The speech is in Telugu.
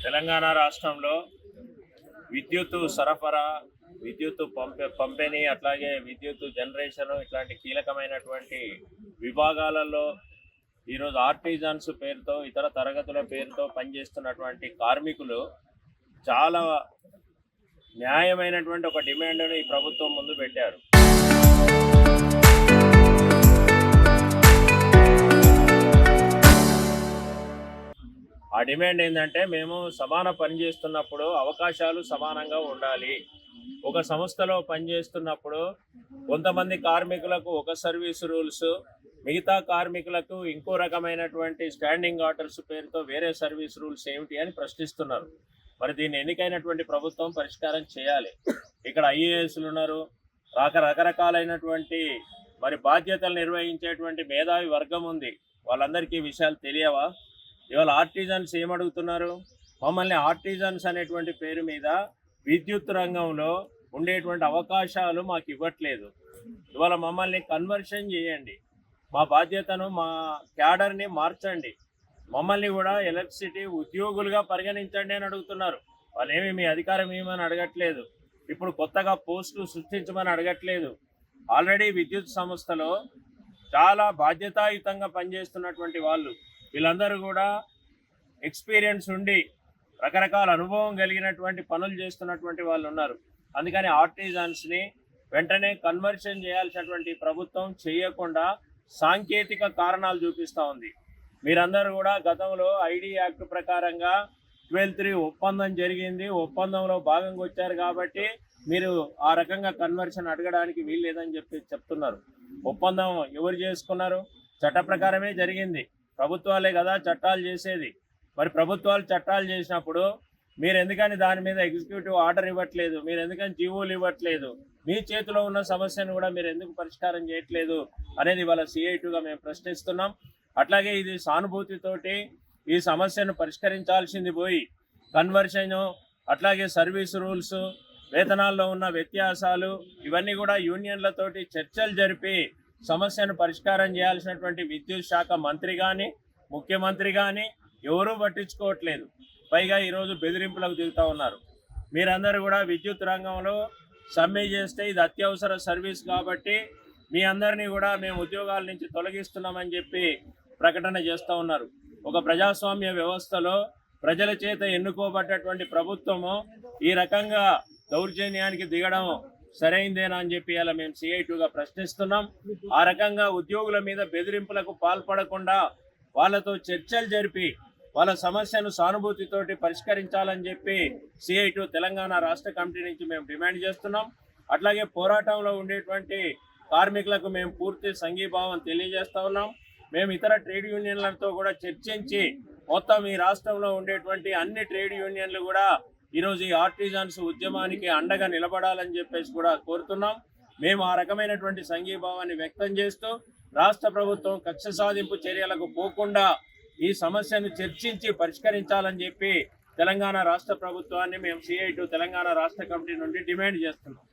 తెలంగాణ రాష్ట్రంలో విద్యుత్ సరఫరా, విద్యుత్ పంపిణీ, అట్లాగే విద్యుత్ జనరేషన్ ఇట్లాంటి కీలకమైనటువంటి విభాగాలలో ఈరోజు ఆర్టిజన్స్ పేరుతో, ఇతర తరగతుల పేరుతో పనిచేస్తున్నటువంటి కార్మికులు చాలా న్యాయమైనటువంటి ఒక డిమాండ్ను ఈ ప్రభుత్వం ముందు పెట్టారు. ఆ డిమాండ్ ఏంటంటే, మేము సమాన పని చేస్తున్నప్పుడు అవకాశాలు సమానంగా ఉండాలి. ఒక సంస్థలో పనిచేస్తున్నప్పుడు కొంతమంది కార్మికులకు ఒక సర్వీస్ రూల్స్, మిగతా కార్మికులకు ఇంకో రకమైనటువంటి స్టాండింగ్ ఆర్డర్స్ పేరుతో వేరే సర్వీస్ రూల్స్ ఏమిటి అని ప్రశ్నిస్తున్నారు. మరి దీన్ని ఎన్నికైనటువంటి ప్రభుత్వం పరిష్కారం చేయాలి. ఇక్కడ ఐఏఎస్లు ఉన్నారు, రకరకాలైనటువంటి మరి బాధ్యతలు నిర్వహించేటువంటి మేధావి వర్గం ఉంది. వాళ్ళందరికీ విషయాలు తెలియవా? ఇవాళ ఆర్టిజన్స్ ఏమడుగుతున్నారు? మమ్మల్ని ఆర్టిజన్స్ అనేటువంటి పేరు మీద విద్యుత్ రంగంలో ఉండేటువంటి అవకాశాలు మాకు ఇవ్వట్లేదు. ఇవాళ మమ్మల్ని కన్వర్షన్ చేయండి, మా బాధ్యతను, మా క్యాడర్ని మార్చండి, మమ్మల్ని కూడా ఎలక్ట్రిసిటీ ఉద్యోగులుగా పరిగణించండి అని అడుగుతున్నారు. వాళ్ళేమి మీ అధికారం ఏమని అడగట్లేదు, ఇప్పుడు కొత్తగా పోస్టులు సృష్టించమని అడగట్లేదు. ఆల్రెడీ విద్యుత్ సంస్థలో చాలా బాధ్యతాయుతంగా పనిచేస్తున్నటువంటి వాళ్ళు, వీళ్ళందరూ కూడా ఎక్స్పీరియన్స్ ఉండి రకరకాల అనుభవం కలిగినటువంటి పనులు చేస్తున్నటువంటి వాళ్ళు ఉన్నారు. అందుకని ఆర్టిజన్స్ని వెంటనే కన్వర్షన్ చేయాల్సినటువంటి ప్రభుత్వం చేయకుండా సాంకేతిక కారణాలు చూపిస్తూ ఉంది. మీరందరూ కూడా గతంలో ఐడి యాక్ట్ ప్రకారంగా 12(3) ఒప్పందం జరిగింది, ఒప్పందంలో భాగంగా వచ్చారు కాబట్టి మీరు ఆ రకంగా కన్వర్షన్ అడగడానికి వీల్లేదని చెప్తున్నారు. ఒప్పందం ఎవరు చేసుకున్నారు? చట్ట ప్రకారమే జరిగింది. ప్రభుత్వాలే కదా చట్టాలు చేసేది. మరి ప్రభుత్వాలు చట్టాలు చేసినప్పుడు మీరు ఎందుకని దాని మీద ఎగ్జిక్యూటివ్ ఆర్డర్ ఇవ్వట్లేదు? మీరు ఎందుకని జీవోలు ఇవ్వట్లేదు? మీ చేతిలో ఉన్న సమస్యను కూడా మీరు ఎందుకు పరిష్కారం చేయట్లేదు అనేది ఇవాళ CI2గా మేము ప్రశ్నిస్తున్నాం. అట్లాగే ఇది సానుభూతితోటి ఈ సమస్యను పరిష్కరించాల్సింది పోయి కన్వర్షను, అట్లాగే సర్వీస్ రూల్స్, వేతనాల్లో ఉన్న వ్యత్యాసాలు ఇవన్నీ కూడా యూనియన్లతోటి చర్చలు జరిపి సమస్యను పరిష్కారం చేయాల్సినటువంటి విద్యుత్ శాఖ మంత్రి కానీ, ముఖ్యమంత్రి కానీ ఎవరూ పట్టించుకోవట్లేదు. పైగా ఈరోజు బెదిరింపులకు దిగుతూ ఉన్నారు. మీరందరూ కూడా విద్యుత్ రంగంలో సమ్మె చేస్తే ఇది అత్యవసర సర్వీస్ కాబట్టి మీ అందరినీ కూడా మేము ఉద్యోగాల నుంచి తొలగిస్తున్నామని చెప్పి ప్రకటన చేస్తూ ఉన్నారు. ఒక ప్రజాస్వామ్య వ్యవస్థలో ప్రజల చేత ఎన్నుకోబడ్డటువంటి ప్రభుత్వము ఈ రకంగా దౌర్జన్యానికి దిగడం సరైందేనా అని చెప్పి అలా మేము CI2గా ప్రశ్నిస్తున్నాం. ఆ రకంగా ఉద్యోగుల మీద బెదిరింపులకు పాల్పడకుండా వాళ్ళతో చర్చలు జరిపి వాళ్ళ సమస్యను సానుభూతితోటి పరిష్కరించాలని చెప్పి CI2 తెలంగాణ రాష్ట్ర కమిటీ నుంచి మేము డిమాండ్ చేస్తున్నాం. అట్లాగే పోరాటంలో ఉండేటువంటి కార్మికులకు మేము పూర్తి సంఘీభావం తెలియజేస్తా ఉన్నాం. మేము ఇతర ట్రేడ్ యూనియన్లతో కూడా చర్చించి మొత్తం ఈ రాష్ట్రంలో ఉండేటువంటి అన్ని ట్రేడ్ యూనియన్లు కూడా ఈరోజు ఈ ఆర్టిజన్స్ ఉద్యమానికి అండగా నిలబడాలని చెప్పేసి కూడా కోరుతున్నాం. మేము ఆ రకమైనటువంటి సంఘీభావాన్ని వ్యక్తం చేస్తూ రాష్ట్ర ప్రభుత్వం కక్ష సాధింపు చర్యలకు పోకుండా ఈ సమస్యను చర్చించి పరిష్కరించాలని చెప్పి తెలంగాణ రాష్ట్ర ప్రభుత్వాన్ని మేము CI2 తెలంగాణ రాష్ట్ర కమిటీ నుండి డిమాండ్ చేస్తున్నాం.